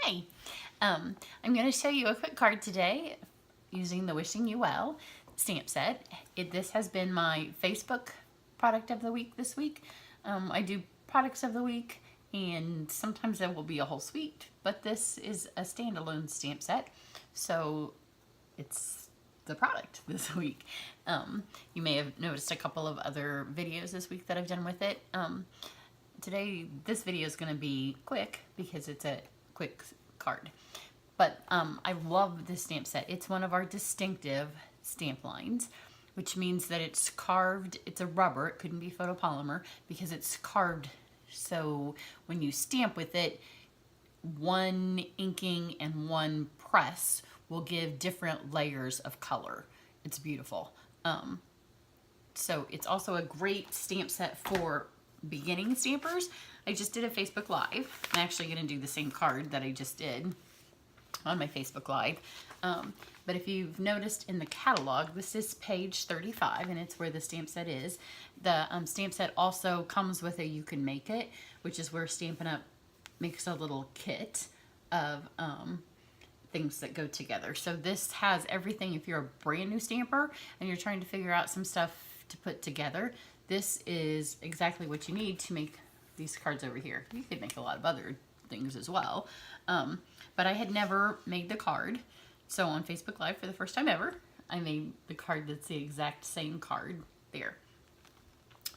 Hi, I'm going to show you a quick card today using the Wishing You Well stamp set. This has been my Facebook product of the week this week. I do products of the week and sometimes there will be a whole suite, but this is a standalone stamp set, so it's the product this week. You may have noticed a couple of other videos this week that I've done with it. Today, this video is going to be quick because it's a quick card. But I love this stamp set. It's one of our distinctive stamp lines, which means that it's carved. It's a rubber. It couldn't be photopolymer because it's carved. So when you stamp with it, one inking and one press will give different layers of color. It's beautiful. So it's also a great stamp set for beginning stampers. I just did a Facebook Live. I'm actually going to do the same card that I just did on my Facebook Live. But if you've noticed in the catalog, this is page 35 and it's where the stamp set is. The stamp set also comes with a You Can Make It, which is where Stampin' Up! Makes a little kit of things that go together. So this has everything. If you're a brand new stamper and you're trying to figure out some stuff to put together, this is exactly what you need to make these cards over here. You could make a lot of other things as well. But I had never made the card. So on Facebook Live for the first time ever, I made the card that's the exact same card there.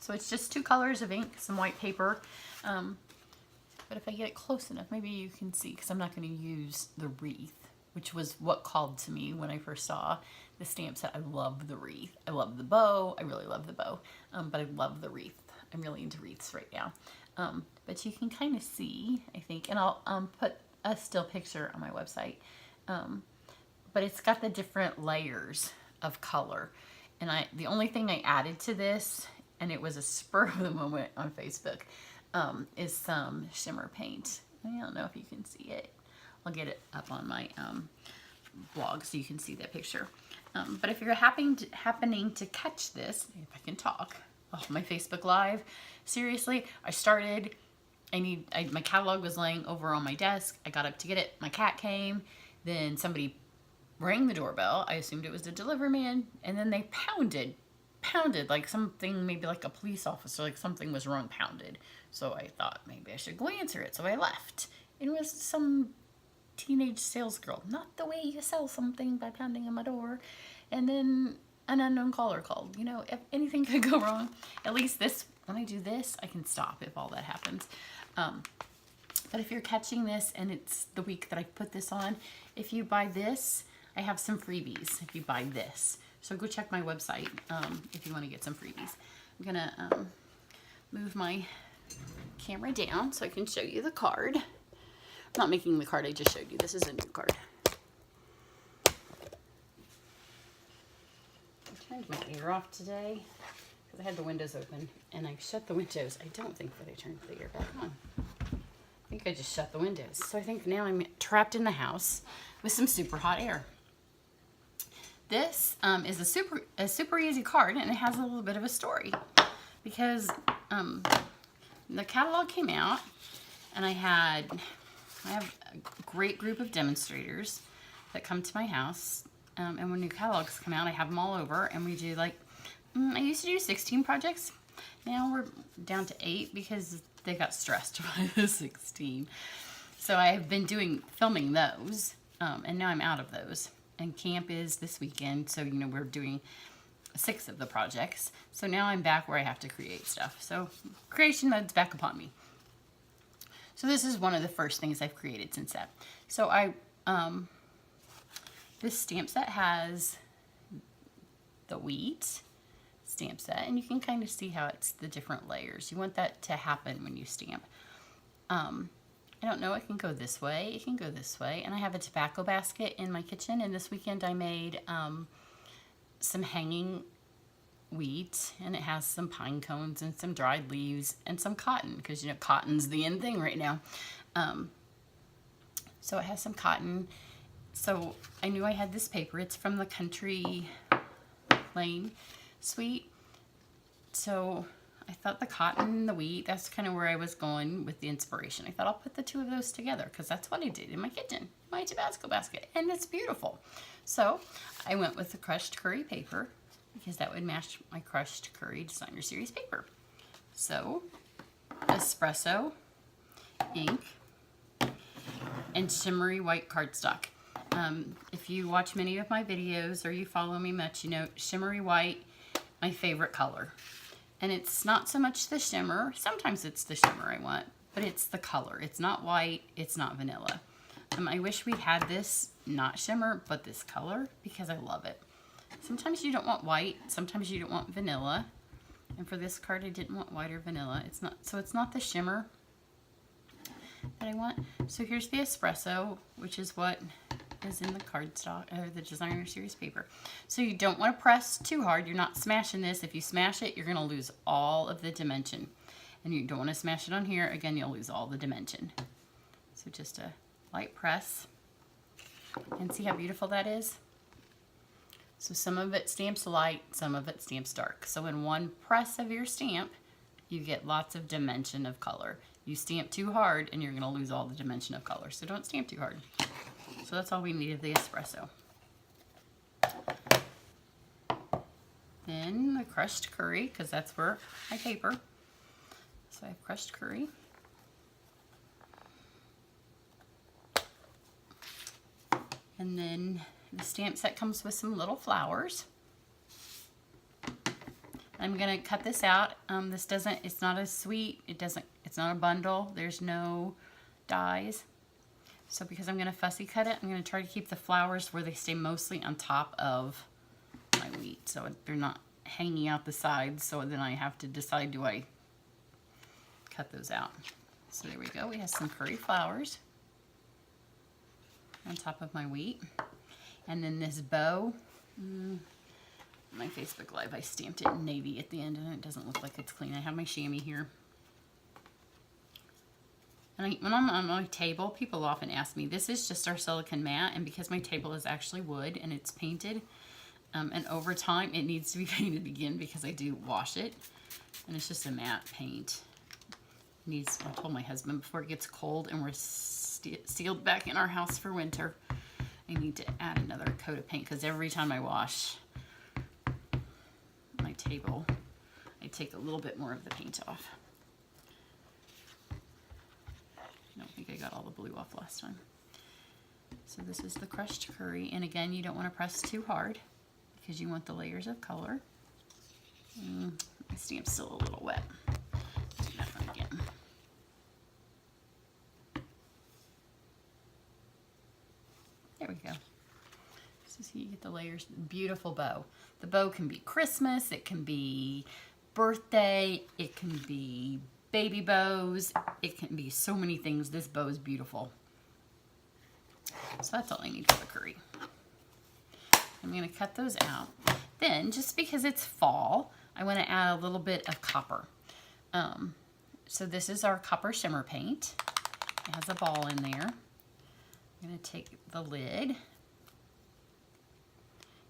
So it's just two colors of ink, some white paper. But if I get it close enough, maybe you can see, because I'm not going to use the wreath, which was what called to me when I first saw the stamp set. I love the wreath. I love the bow. I really love the bow. But I love the wreath. I'm really into wreaths right now. But you can kind of see, I think, and I'll put a still picture on my website. But it's got the different layers of color. And the only thing I added to this, and it was a spur of the moment on Facebook, is some shimmer paint. I don't know if you can see it. I'll get it up on my blog so you can see that picture. But if you're happening to catch this, if I can talk, my Facebook Live, seriously, my catalog was laying over on my desk. I got up to get it. My cat came. Then somebody rang the doorbell. I assumed it was the delivery man. And then they pounded like something, maybe like a police officer, like something was wrong, pounded. So I thought maybe I should go answer it. So I left. It was some teenage sales girl. Not the way you sell something by pounding on my door. And then an unknown caller called. You know, if anything could go wrong, at least when I do this, I can stop if all that happens. But if you're catching this and it's the week that I put this on, if you buy this, I have some freebies if you buy this. So go check my website if you want to get some freebies. I'm going to move my camera down so I can show you the card. I'm not making the card I just showed you. This is a new card. I turned my air off today because I had the windows open and I shut the windows. I don't think that I turned the air back on. I think I just shut the windows. So I think now I'm trapped in the house with some super hot air. This is a super easy card, and it has a little bit of a story because the catalog came out, and I have a great group of demonstrators that come to my house, and when new catalogs come out, I have them all over, and we do like I used to do 16 projects. Now we're down to 8 because they got stressed by the 16. So I've been filming those, and now I'm out of those. And camp is this weekend, so you know we're doing 6 of the projects. So now I'm back where I have to create stuff. So creation mode's back upon me. So this is one of the first things I've created since that. So this stamp set has the wheat stamp set, and you can kind of see how it's the different layers. You want that to happen when you stamp. I don't know, it can go this way, it can go this way, and I have a tobacco basket in my kitchen, and this weekend I made some hanging wheat, and it has some pine cones and some dried leaves and some cotton, because you know cotton's the in thing right now. So it has some cotton. So I knew I had this paper. It's from the Country Lane Suite. So I thought the cotton and the wheat, that's kind of where I was going with the inspiration. I thought I'll put the two of those together because that's what I did in my kitchen, my Tabasco basket, and it's beautiful. So I went with the crushed curry paper because that would match my crushed curry designer series paper. So espresso, ink, and shimmery white cardstock. If you watch many of my videos or you follow me much, you know shimmery white, my favorite color. And it's not so much the shimmer, sometimes it's the shimmer I want, but it's the color. It's not white, it's not vanilla. I wish we had this, not shimmer, but this color, because I love it. Sometimes you don't want white, sometimes you don't want vanilla. And for this card, I didn't want white or vanilla. It's not the shimmer that I want. So here's the espresso, which is what is in the cardstock or the designer series paper. So you don't want to press too hard. You're not smashing this. If you smash it, you're going to lose all of the dimension. And you don't want to smash it on here. Again, you'll lose all the dimension. So just a light press. And see how beautiful that is? So some of it stamps light, some of it stamps dark. So in one press of your stamp, you get lots of dimension of color. You stamp too hard and you're going to lose all the dimension of color. So don't stamp too hard. So that's all we need of the espresso. Then the crushed curry, because that's where my paper. So I have crushed curry. And then the stamp set comes with some little flowers. I'm gonna cut this out. It's not as sweet. It's not a bundle. There's no dies. So because I'm gonna fussy cut it, I'm gonna try to keep the flowers where they stay mostly on top of my wheat. So they're not hanging out the sides. So then I have to decide, do I cut those out? So there we go. We have some curry flowers on top of my wheat. And then this bow, my Facebook Live, I stamped it in navy at the end and it doesn't look like it's clean. I have my chamois here. And when I'm on my table, people often ask me, this is just our silicone mat, and because my table is actually wood and it's painted, and over time it needs to be painted again because I do wash it, and it's just a matte paint. I told my husband before it gets cold and we're sealed back in our house for winter, I need to add another coat of paint because every time I wash my table, I take a little bit more of the paint off. I don't think I got all the blue off last time. So this is the crushed curry, and again, you don't want to press too hard because you want the layers of color. My stamp's still a little wet. Do that one again. There we go. So see, you get the layers. Beautiful bow. The bow can be Christmas, it can be birthday, it can be baby bows, it can be so many things. This bow is beautiful. So that's all I need for the curry. I'm going to cut those out. Then, just because it's fall, I want to add a little bit of copper. So this is our copper shimmer paint. It has a ball in there. I'm going to take the lid.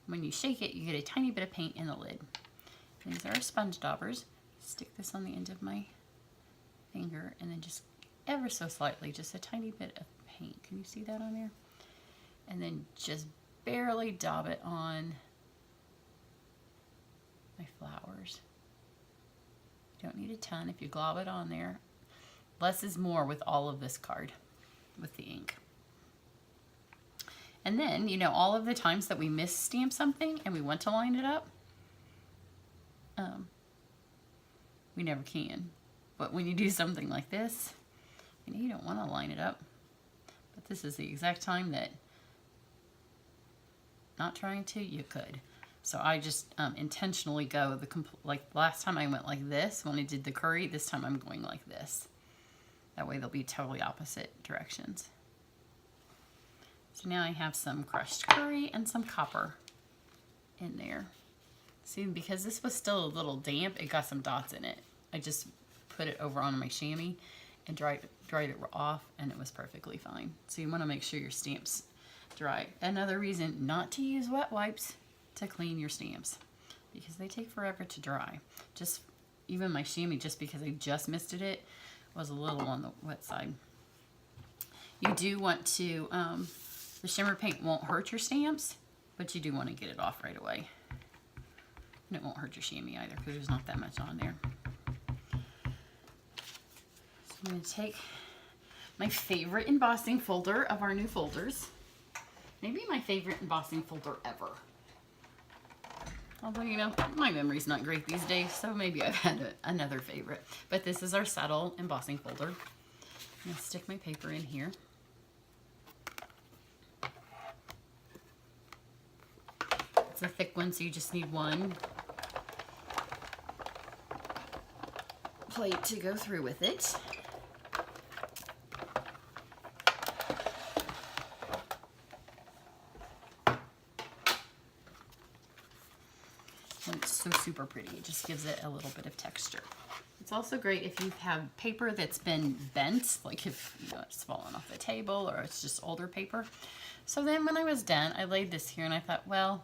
When you shake it, you get a tiny bit of paint in the lid. These are sponge daubers. Stick this on the end of my finger and then just ever so slightly, just a tiny bit of paint. Can you see that on there? And then just barely daub it on my flowers. You don't need a ton. If you glob it on there, less is more with all of this card, with the ink. And then, you know, all of the times that we misstamp something and we want to line it up, we never can. But when you do something like this, you know, you don't want to line it up. But this is the exact time that, not trying to, you could. So I just intentionally go like last time I went like this when I did the curry. This time I'm going like this. That way they'll be totally opposite directions. So now I have some crushed curry and some copper in there. See, because this was still a little damp, it got some dots in it. I just put it over on my chamois and dried it off, and it was perfectly fine. So you want to make sure your stamps dry. Another reason not to use wet wipes to clean your stamps, because they take forever to dry. Just even my shimmy, just because I just misted it, was a little on the wet side. You do want to, the shimmer paint won't hurt your stamps, but you do want to get it off right away. And it won't hurt your shimmy either because there's not that much on there. So I'm going to take my favorite embossing folder of our new folders. Maybe my favorite embossing folder ever. Although, you know, my memory's not great these days, so maybe I've had another favorite. But this is our subtle embossing folder. I'm going to stick my paper in here. It's a thick one, so you just need one plate to go through with it. And it's so super pretty. It just gives it a little bit of texture. It's also great if you have paper that's been bent, like if you know it's fallen off the table or it's just older paper. So then when I was done, I laid this here and I thought, well,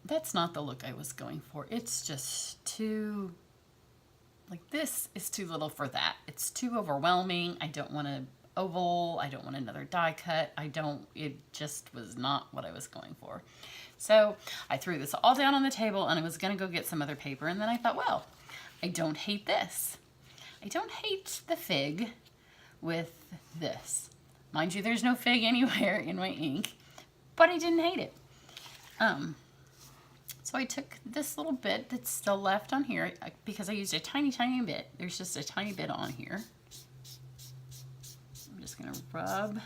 that's not the look I was going for. It's just too, like this is too little for that. It's too overwhelming. I don't want an oval. I don't want another die cut. It just was not what I was going for. So I threw this all down on the table and I was gonna go get some other paper, and then I thought, well, I don't hate this. I don't hate the fig with this. Mind you, there's no fig anywhere in my ink, but I didn't hate it. So I took this little bit that's still left on here because I used a tiny, tiny bit. There's just a tiny bit on here. I'm just gonna rub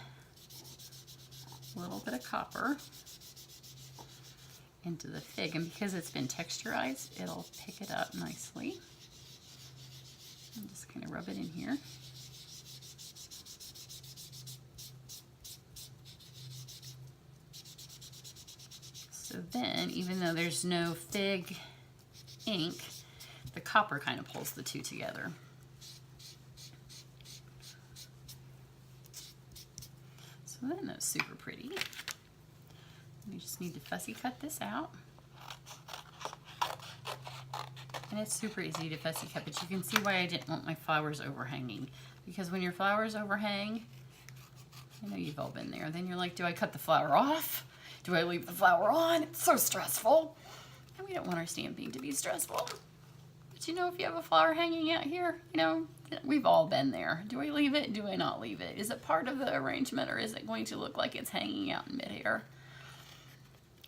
a little bit of copper into the fig, and because it's been texturized, it'll pick it up nicely. I'm just gonna rub it in here. So then, even though there's no fig ink, the copper kind of pulls the two together. So then that's super pretty. You just need to fussy cut this out. And it's super easy to fussy cut, but you can see why I didn't want my flowers overhanging. Because when your flowers overhang, I know you've all been there, then you're like, do I cut the flower off? Do I leave the flower on? It's so stressful. And we don't want our stamping to be stressful. But you know, if you have a flower hanging out here, you know, we've all been there. Do I leave it? Do I not leave it? Is it part of the arrangement, or is it going to look like it's hanging out in midair?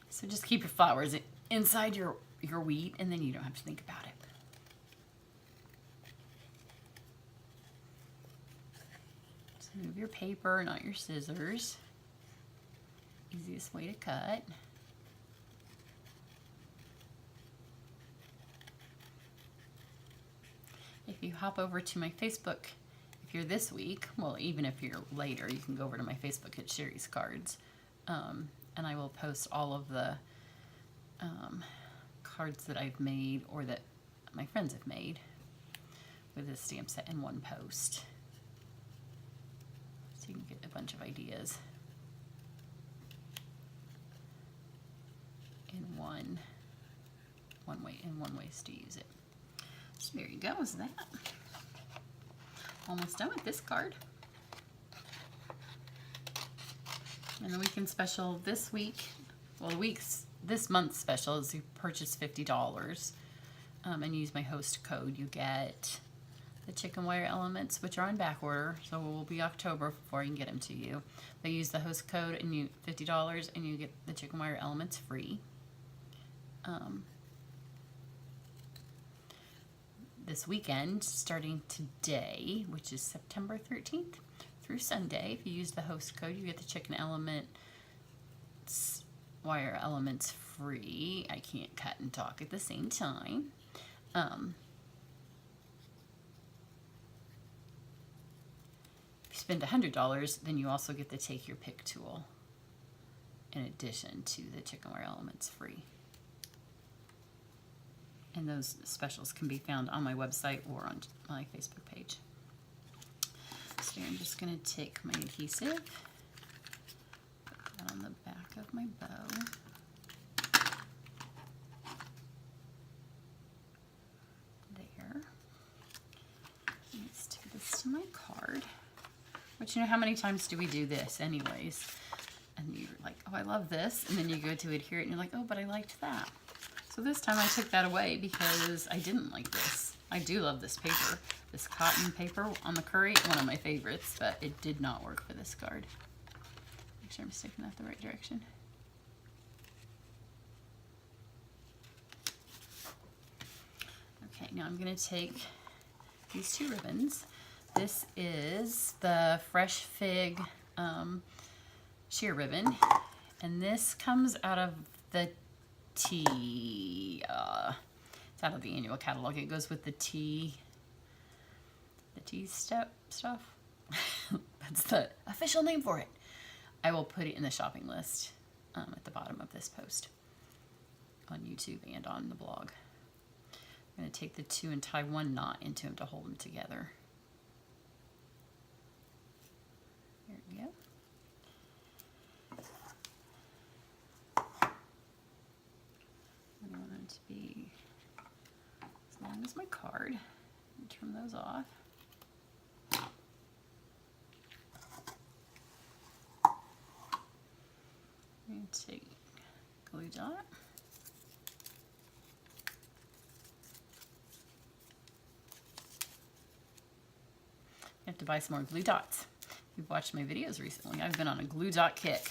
So just keep your flowers inside your wheat, and then you don't have to think about it. So move your paper, not your scissors. Easiest way to cut. If you hop over to my Facebook, if you're this week, well, even if you're later, you can go over to my Facebook at Sherry's Cards. And I will post all of the cards that I've made or that my friends have made with this stamp set in one post. So you can get a bunch of ideas in one ways to use it. So there you go, is that. Almost done with this card. And the weekend special this week, well, this month's special is you purchase $50 and use my host code. You get the chicken wire elements, which are on back order, so it will be October before I can get them to you. They use the host code and you $50 and you get the chicken wire elements free. This weekend, starting today, which is September 13th, through Sunday, if you use the host code, you get the chicken wire elements free. I can't cut and talk at the same time. If you spend $100, then you also get the take your pick tool in addition to the chicken wire elements free. And those specials can be found on my website or on my Facebook page. So I'm just going to take my adhesive, put that on the back of my bow. to my card. But you know, how many times do we do this anyways? And you're like, oh, I love this. And then you go to adhere it and you're like, oh, but I liked that. So this time I took that away because I didn't like this. I do love this paper. This cotton paper on the curry, one of my favorites, but it did not work for this card. Make sure I'm sticking that the right direction. Okay, now I'm going to take these two ribbons. This is the Fresh Fig sheer ribbon, and this comes out of the tea. It's out of the annual catalog. It goes with the tea step stuff. That's the official name for it. I will put it in the shopping list at the bottom of this post on YouTube and on the blog. I'm going to take the two and tie one knot into them to hold them together. There we go. I want them to be as long as my card. Trim those off. And take glue dot. I have to buy some more glue dots. If you've watched my videos recently, I've been on a glue dot kick.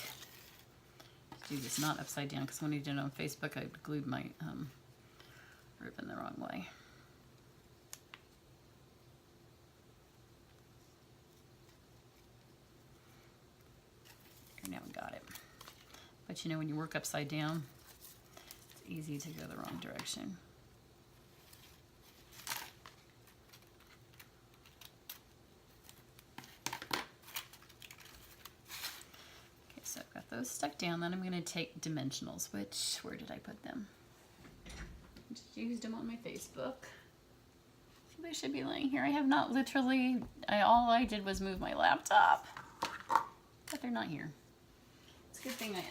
Do this not upside down, because when I did it on Facebook, I glued my ribbon the wrong way. There, now we got it. But you know, when you work upside down, it's easy to go the wrong direction. So I've got those stuck down. Then I'm going to take dimensionals, which, where did I put them? I just used them on my Facebook. So they should be laying here. I have not literally, all I did was move my laptop. But they're not here. It's a good thing I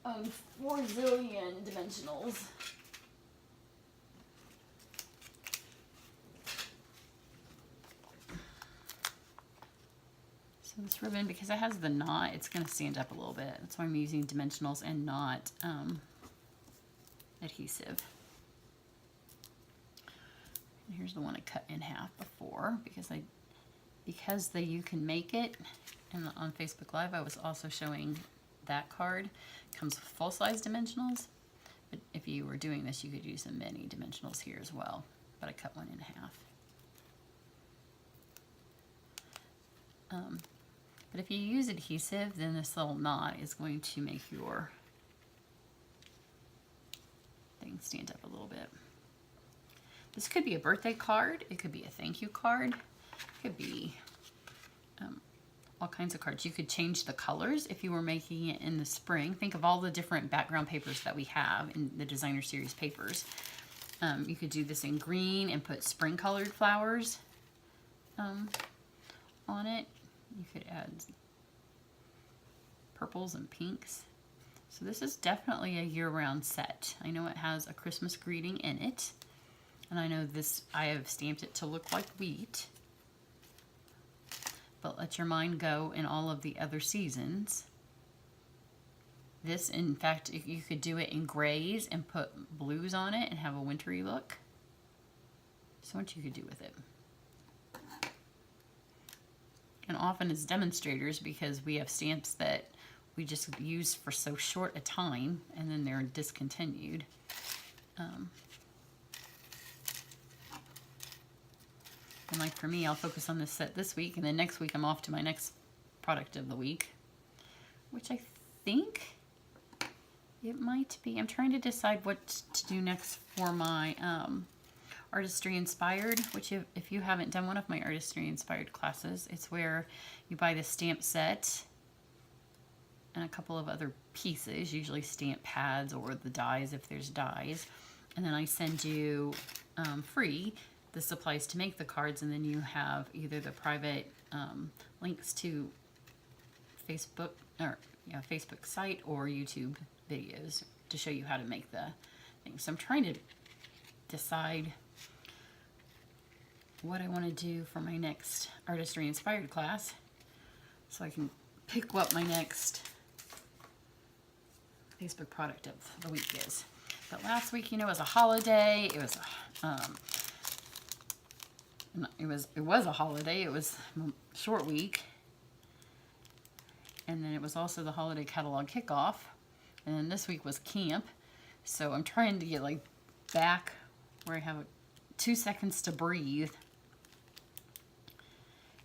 own 4 zillion dimensionals. So this ribbon, because it has the knot, it's going to stand up a little bit. That's why I'm using dimensionals and not adhesive. And here's the one I cut in half before, because you can make it. And on Facebook Live, I was also showing that card. It comes with full-size dimensionals. But if you were doing this, you could use the mini dimensionals here as well. But I cut one in half. But if you use adhesive, then this little knot is going to make your thing stand up a little bit. This could be a birthday card. It could be a thank you card. It could be all kinds of cards. You could change the colors if you were making it in the spring. Think of all the different background papers that we have in the designer series papers. You could do this in green and put spring colored flowers on it. You could add purples and pinks. So this is definitely a year-round set. I know it has a Christmas greeting in it. And I know this, I have stamped it to look like wheat. But let your mind go in all of the other seasons. This, in fact, you could do it in grays and put blues on it and have a wintry look. So much you could do with it. And often as demonstrators, because we have stamps that we just use for so short a time and then they're discontinued. And like for me, I'll focus on this set this week, and then next week I'm off to my next product of the week, which I think it might be. I'm trying to decide what to do next for my Artistry Inspired, which if you haven't done one of my Artistry Inspired classes, it's where you buy the stamp set and a couple of other pieces, usually stamp pads or the dies if there's dies, and then I send you free the supplies to make the cards, and then you have either the private links to Facebook or Facebook site or YouTube videos to show you how to make the thing. So I'm trying to decide what I want to do for my next artistry inspired class, so I can pick what my next Facebook product of the week is. But last week, you know, was a holiday. It was a holiday. It was a short week. And then it was also the holiday catalog kickoff. And then this week was camp. So I'm trying to get like back where I have 2 seconds to breathe.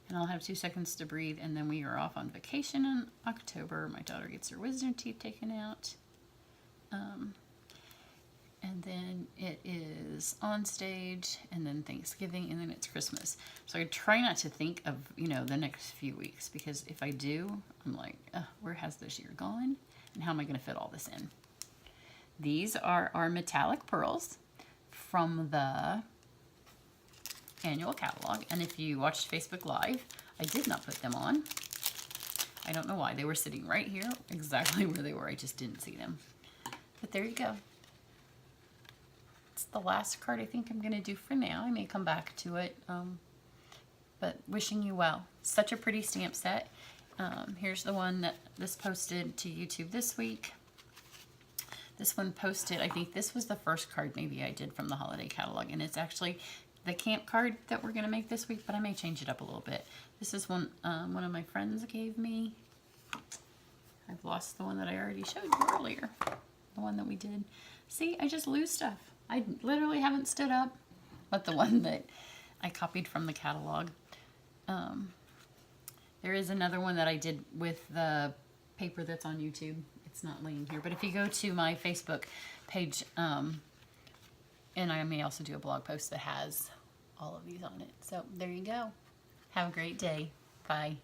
And I'll have 2 seconds to breathe, and then we are off on vacation in October. My daughter gets her wisdom teeth taken out. And then it is on stage, and then Thanksgiving, and then it's Christmas. So I try not to think of, you know, the next few weeks, because if I do, I'm like, where has this year gone? And how am I going to fit all this in? These are our metallic pearls from the annual catalog. And if you watched Facebook Live, I did not put them on. I don't know why. They were sitting right here, exactly where they were. I just didn't see them. But there you go. It's the last card I think I'm going to do for now. I may come back to it. But wishing you well. Such a pretty stamp set. Here's the one that this posted to YouTube this week. This one posted, I think this was the first card maybe I did from the holiday catalog. And it's actually the camp card that we're going to make this week, but I may change it up a little bit. This is one of my friends gave me. I've lost the one that I already showed you earlier. The one that we did. See, I just lose stuff. I literally haven't stood up, but the one that I copied from the catalog. There is another one that I did with the paper that's on YouTube. It's not laying here, but if you go to my Facebook page, and I may also do a blog post that has all of these on it. So there you go. Have a great day. Bye.